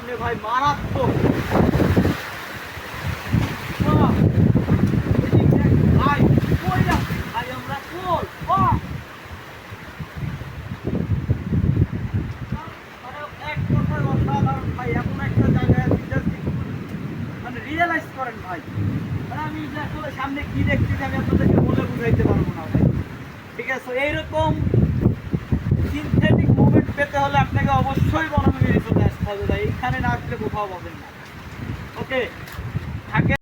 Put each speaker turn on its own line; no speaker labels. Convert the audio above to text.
সামনে ভাই মারাত্মক ভাই কই যাচ্ছি ভাই আমরা কই মানে এক কথায় অসাধারণ ভাই এমন একটা জায়গায় মানে রিয়েলাইজ করেন ভাই মানে আমি যে আসলে সামনে কি দেখতেছি আমি আপনাদেরকে বলে বুঝাইতে পারবো না ভাই ঠিক আছে এইরকম সিনথেটিক মুভমেন্ট পেতে হলে আপনাকে অবশ্যই বনভূমি চলে আসতে হবে ভাই এখানে না আসলে কোথাও পাবেন না ওকে থাকে